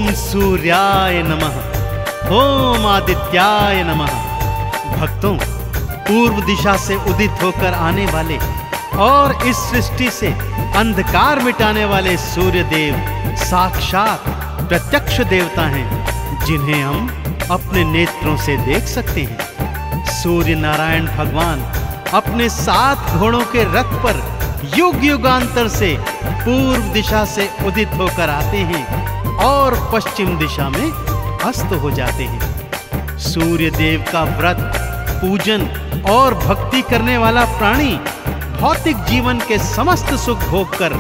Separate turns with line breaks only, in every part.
ओम सूर्याय नमः, ओम आदित्याय नमः। भक्तों, पूर्व दिशा से उदित होकर आने वाले और इस सृष्टि से अंधकार मिटाने वाले सूर्य देव साक्षात प्रत्यक्ष देवता हैं, जिन्हें हम अपने नेत्रों से देख सकते हैं। सूर्य नारायण भगवान अपने 7 घोड़ों के रथ पर युग युगांतर से पूर्व दिशा से उदित होकर आते हैं और पश्चिम दिशा में अस्त हो जाते हैं। सूर्य देव का व्रत, पूजन और भक्ति करने वाला प्राणी भौतिक जीवन के समस्त सुख भोगकर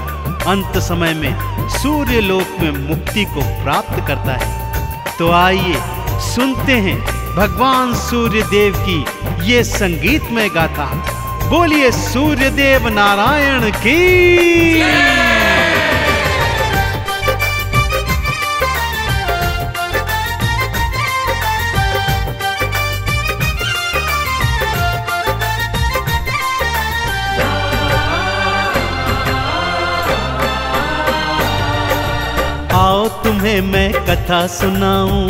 अंत समय में सूर्य लोक में मुक्ति को प्राप्त करता है। तो आइए सुनते हैं भगवान सूर्य देव की ये संगीतमय गाथा। बोलिए सूर्य देव नारायण की। आओ तुम्हें मैं कथा सुनाऊं,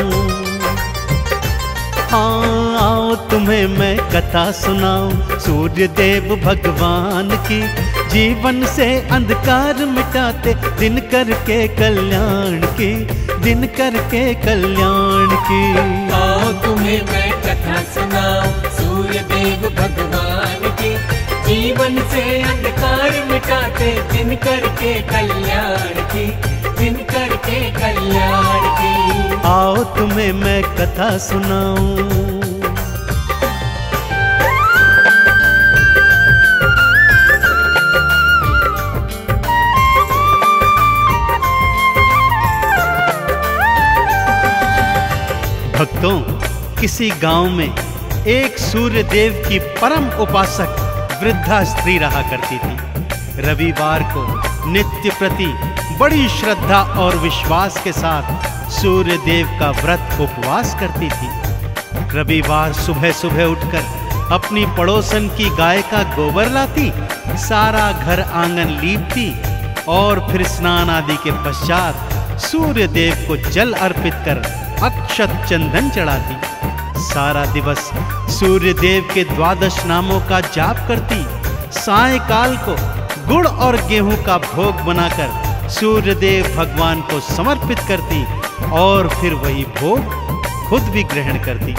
हाँ आओ तुम्हें मैं कथा सुनाऊं सूर्य देव भगवान की। जीवन से अंधकार मिटाते दिन करके कल्याण की, दिन करके कल्याण की।
आओ तुम्हें मैं कथा सुनाऊं सूर्य देव भगवान की। जीवन से अंधकार मिटाते दिन करके कल्याण की, दिन करके कल्याण की।
आओ तुम्हें मैं कथा सुनाऊं। भक्तों, किसी गांव में एक सूर्य देव की परम उपासक वृद्धा स्त्री रहा करती थी। रविवार को नित्य प्रति बड़ी श्रद्धा और विश्वास के साथ सूर्य देव का व्रत उपवास करती थी। रविवार सुबह सुबह उठकर अपनी पड़ोसन की गाय का गोबर लाती, सारा घर आंगन लीपती और फिर स्नान आदि के पश्चात सूर्य देव को जल अर्पित कर अक्षत चंदन चढ़ाती। सारा दिवस सूर्य देव के 12 नामों का जाप करती। सायंकाल को गुड़ और गेहूं का भोग बनाकर सूर्य देव भगवान को समर्पित करती और फिर वही भोग खुद भी ग्रहण करती।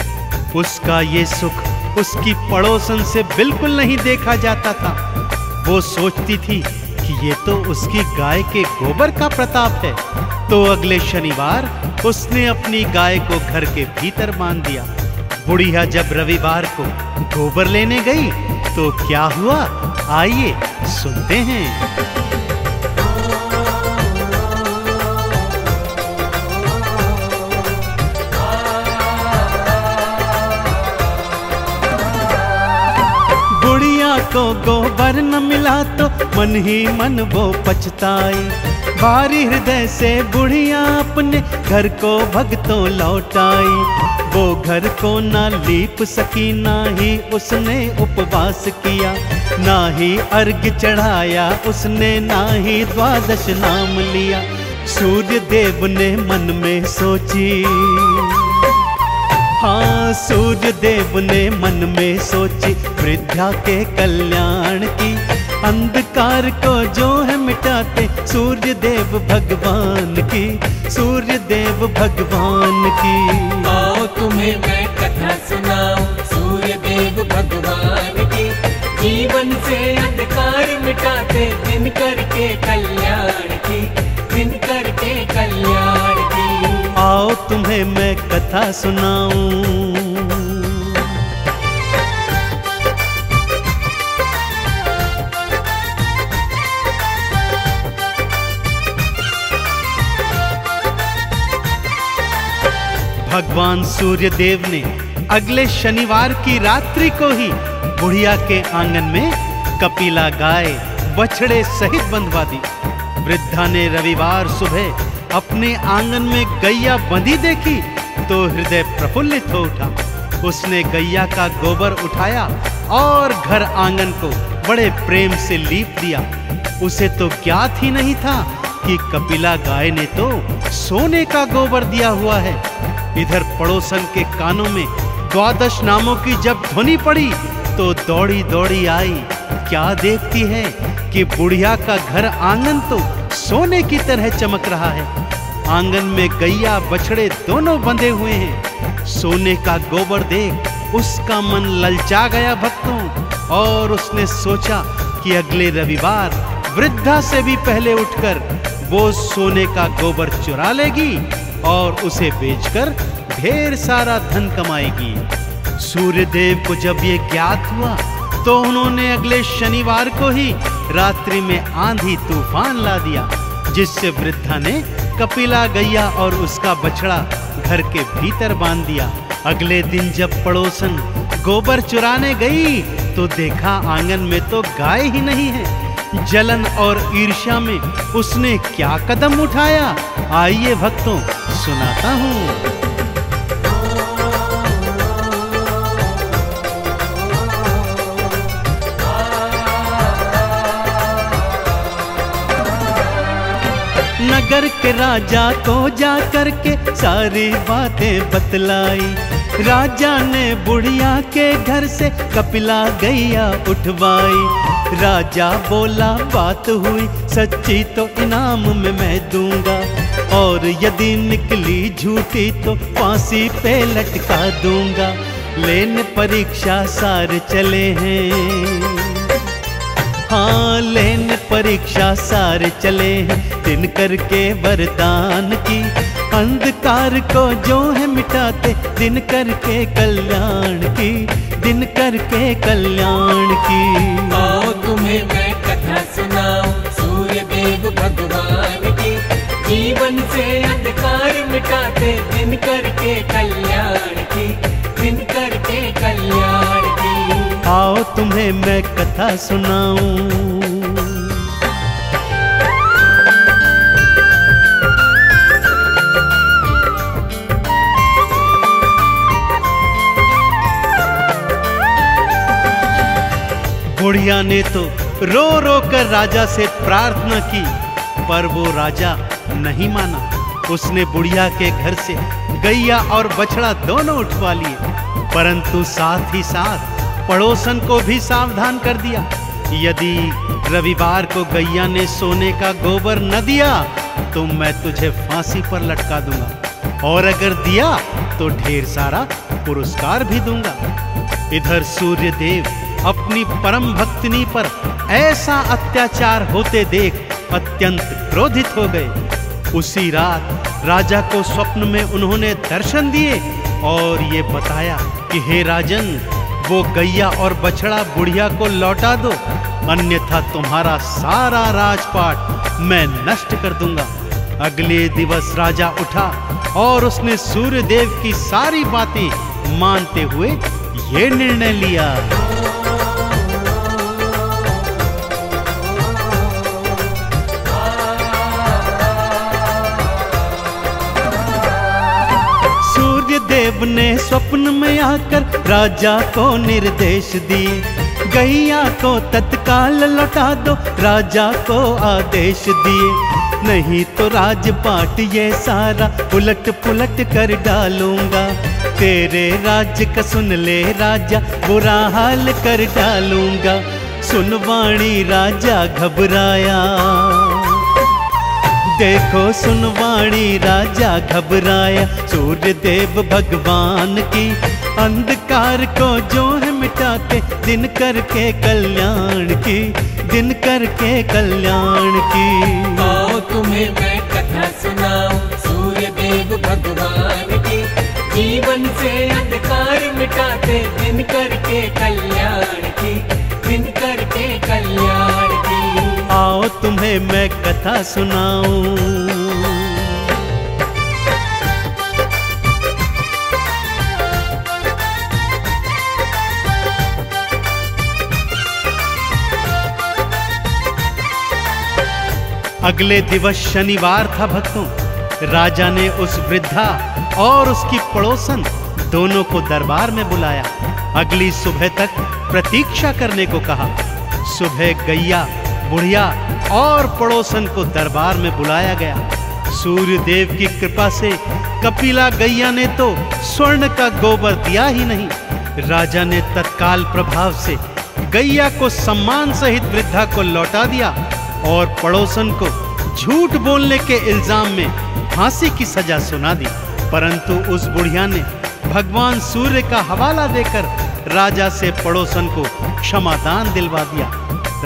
उसका ये सुख उसकी पड़ोसन से बिल्कुल नहीं देखा जाता था। वो सोचती थी कि ये तो उसकी गाय के गोबर का प्रताप है। तो अगले शनिवार उसने अपनी गाय को घर के भीतर बांध दिया। बुढ़िया जब रविवार को गोबर लेने गई तो क्या हुआ, आइए सुनते हैं। बुढ़िया को गोबर न मिला तो मन ही मन वो पछताई। भारी हृदय से बुढ़िया अपने घर को भगतों लौटाई। वो घर को ना लीप सकी, ना ही उसने उपवास किया, ना ही अर्घ चढ़ाया उसने, ना ही 12 नाम लिया। सूर्य देव ने मन में सोची, हाँ सूर्य देव ने मन में सोची वृद्धा के कल्याण की। अंधकार को जो है मिटाते सूर्य देव भगवान की, सूर्य देव भगवान की।
आओ तुम्हें मैं कथा सुनाऊं सूर्य देव भगवान की। जीवन से अंधकार मिटाते दिन करके कल्याण की, दिन करके कल्याण की।
आओ तुम्हें मैं कथा सुनाऊं। भगवान सूर्य देव ने अगले शनिवार की रात्रि को ही बुढ़िया के आंगन में कपिला गाय बछड़े सहित बंधवा दी। वृद्धा ने रविवार सुबह अपने आंगन में गैया बंधी देखी तो हृदय प्रफुल्लित हो उठा। उसने गैया का गोबर उठाया और घर आंगन को बड़े प्रेम से लीप दिया। उसे तो ज्ञात ही नहीं था कि कपिला गाय ने तो सोने का गोबर दिया हुआ है। इधर पड़ोसन के कानों में द्वादश नामों की जब ध्वनि पड़ी तो दौड़ी दौड़ी आई। क्या देखती है कि बुढ़िया का घर आंगन तो सोने की तरह चमक रहा है। आंगन में गैया बछड़े दोनों बंधे हुए हैं। सोने का गोबर देख उसका मन ललचा गया भक्तों, और उसने सोचा कि अगले रविवार वृद्धा से भी पहले उठकर वो सोने का गोबर चुरा लेगी और उसे बेचकर ढेर सारा धन कमाएगी। सूर्यदेव को जब ये ज्ञात हुआ तो उन्होंने अगले शनिवार को ही रात्रि में आंधी तूफान ला दिया, जिससे वृद्धा ने कपिला गैया और उसका बछड़ा घर के भीतर बांध दिया। अगले दिन जब पड़ोसन गोबर चुराने गई तो देखा आंगन में तो गाय ही नहीं है। जलन और ईर्ष्या में उसने क्या कदम उठाया, आइए भक्तों सुनाता हूँ। नगर के राजा को जा करके सारी बातें बतलाई। राजा ने बुढ़िया के घर से कपिला गैया उठवाई। राजा बोला बात हुई सच्ची तो इनाम में मैं दूंगा, और यदि निकली झूठी तो फांसी पे लटका दूंगा। लेने परीक्षा सारे चले हैं, हाँ लेने परीक्षा सारे चले हैं। दिन करके वरदान की अंधकार को जो है मिटाते, दिन करके कल्याण की, दिन करके कल्याण की।
आओ तुम्हें मैं कथा सुनाऊं सूर्यदेव भगवान की, जीवन से अंधकार मिटाते, दिन करके कल्याण की, दिन करके कल्याण की।
आओ तुम्हें मैं कथा सुनाऊं। बुढ़िया ने तो रो रो कर राजा से प्रार्थना की, पर वो राजा नहीं माना। उसने बुढ़िया के घर से गैया और बछड़ा दोनों उठवा लिए, परंतु साथ ही साथ पड़ोसन को भी सावधान कर दिया, यदि रविवार को गैया ने सोने का गोबर न दिया तो मैं तुझे फांसी पर लटका दूंगा, और अगर दिया तो ढेर सारा पुरस्कार भी दूंगा। इधर सूर्यदेव अपनी परम भक्तिनी पर ऐसा अत्याचार होते देख अत्यंत क्रोधित हो गए। उसी रात राजा को स्वप्न में उन्होंने दर्शन दिए और ये बताया कि हे राजन, वो गैया और बछड़ा बुढ़िया को लौटा दो, अन्यथा तुम्हारा सारा राजपाट मैं नष्ट कर दूंगा। अगले दिवस राजा उठा और उसने सूर्यदेव की सारी बातें मानते हुए ये निर्णय लिया। सूर्यदेव ने स्वप्न में आकर राजा को निर्देश दिए, गैया को तत्काल लौटा दो, राजा को आदेश दिए, नहीं तो राजपाट ये सारा उलट पुलट कर डालूंगा। तेरे राज्य का सुन ले राजा, बुरा हाल कर डालूंगा। सुनवाणी राजा घबराया, देखो सुनवाणी राजा घबराया। सूर्यदेव भगवान की अंधकार को जो है मिटाते, दिन करके कल्याण की, दिन करके कल्याण की।
आओ तुम्हें मैं कथा सुनाऊं सूर्यदेव भगवान की, जीवन से अंधकार मिटाते, दिन करके कल्याण की, दिन करके कल्याण की।
आओ तुम्हें मैं कथा सुनाऊं। अगले दिवस शनिवार था भक्तों। राजा ने उस वृद्धा और उसकी पड़ोसन दोनों को दरबार में बुलाया। अगली सुबह तक प्रतीक्षा करने को कहा। सुबह गैया बुढ़िया और पड़ोसन को दरबार में बुलाया गया। सूर्य देव की कृपा से कपिला गैया ने तो स्वर्ण का गोबर दिया ही नहीं। राजा ने तत्काल प्रभाव से गैया को सम्मान सहित वृद्धा को लौटा दिया और पड़ोसन को झूठ बोलने के इल्जाम में फांसी की सजा सुना दी। परंतु उस बुढ़िया ने भगवान सूर्य का हवाला देकर राजा से पड़ोसन को क्षमादान दिलवा दिया।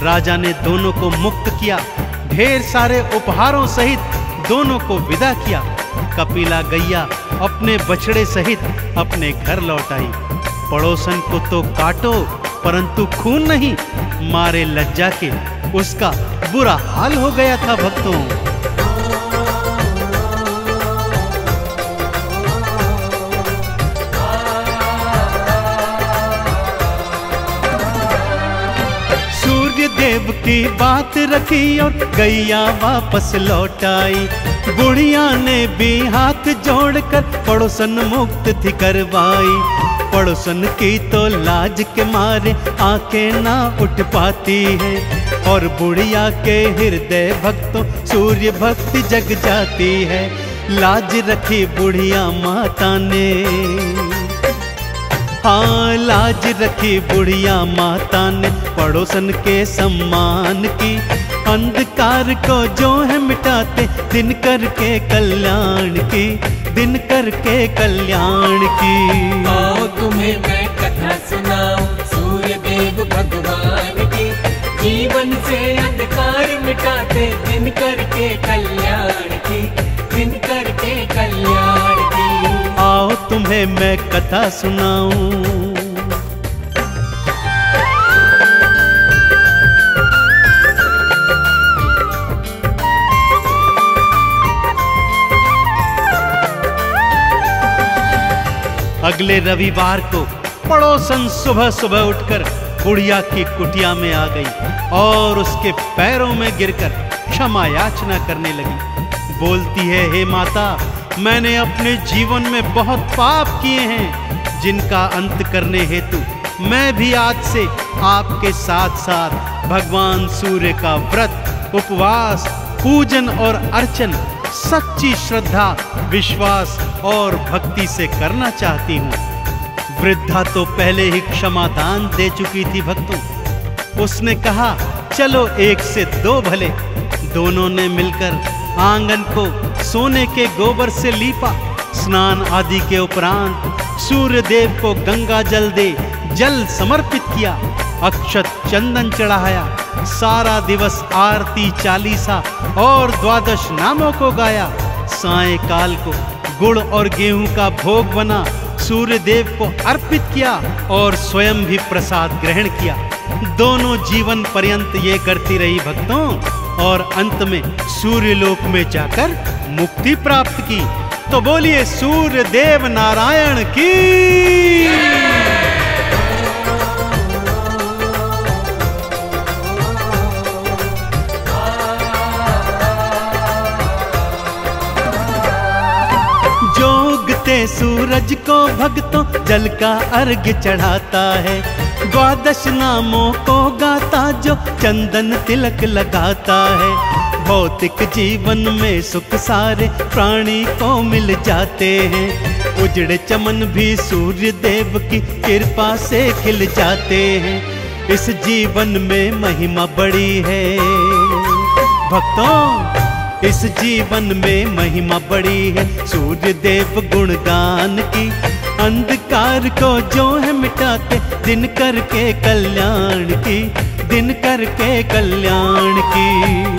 राजा ने दोनों को मुक्त किया, ढेर सारे उपहारों सहित दोनों को विदा किया। कपिला गैया अपने बछड़े सहित अपने घर लौट आई। पड़ोसन को तो काटो परंतु खून नहीं, मारे लज्जा के उसका बुरा हाल हो गया था भक्तों। सूर्य देव की बात रखी और गैया वापस लौट आई। बुढ़िया ने भी हाथ जोड़कर पड़ोसन मुक्त थी करवाई। पड़ोसन की तो लाज के मारे आंखें ना उठ पाती है और बुढ़िया के हृदय भक्तों सूर्य भक्ति जग जाती है। लाज रखी बुढ़िया माता ने, हाँ लाज रखी बुढ़िया माता ने पड़ोसन के सम्मान की। अंधकार को जो है मिटाते दिन करके कल्याण की, दिन करके कल्याण की।
आओ तुम्हें मैं कथा सुनाऊं सूर्य देव भगवान की। जीवन से अंधकार मिटाते दिन करके कल्याण की, दिन करके कल्याण की।
आओ तुम्हें मैं कथा सुनाऊं। अगले रविवार को पड़ोसन सुबह सुबह उठकर बुढ़िया की कुटिया में आ गई और उसके पैरों में गिरकर क्षमा याचना करने लगी। बोलती है, हे माता, मैंने अपने जीवन में बहुत पाप किए हैं, जिनका अंत करने हेतु मैं भी आज से आपके साथ साथ भगवान सूर्य का व्रत, उपवास, पूजन और अर्चन सच्ची श्रद्धा, विश्वास और भक्ति से करना चाहती हूँ। वृद्धा तो पहले ही क्षमादान दे चुकी थी भक्तों। उसने कहा, चलो एक से दो भले। दोनों ने मिलकर आंगन को सोने के गोबर से लीपा। स्नान आदि के उपरांत सूर्य देव को गंगा जल दे जल समर्पित किया, अक्षत चंदन चढ़ाया। सारा दिवस आरती, चालीसा और द्वादश नामों को गाया। सायंकाल को गुड़ और गेहूं का भोग बना सूर्य देव को अर्पित किया और स्वयं भी प्रसाद ग्रहण किया। दोनों जीवन पर्यंत ये करती रही भक्तों और अंत में सूर्यलोक में जाकर मुक्ति प्राप्त की। तो बोलिए सूर्य देव नारायण की। सूरज को भक्तों जल का अर्घ्य चढ़ाता है। द्वादश नामों को गाता जो चंदन तिलक लगाता है। भौतिक जीवन में सुख सारे प्राणी को मिल जाते हैं। उजड़े चमन भी सूर्य देव की कृपा से खिल जाते हैं। इस जीवन में महिमा बड़ी है भक्तों, इस जीवन में महिमा बड़ी है सूर्य देव गुणगान की। अंधकार को जो है मिटाते दिन करके कल्याण की, दिन करके कल्याण की।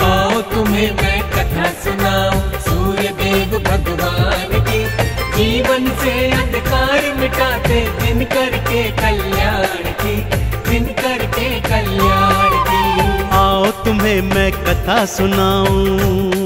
आओ तुम्हें मैं कथा सुनाऊं सूर्य देव भगवान की। जीवन से अंधकार मिटाते दिन करके कल्याण की, दिन करके कल्याण की।
आओ तुम्हें मैं कथा सुनाऊं।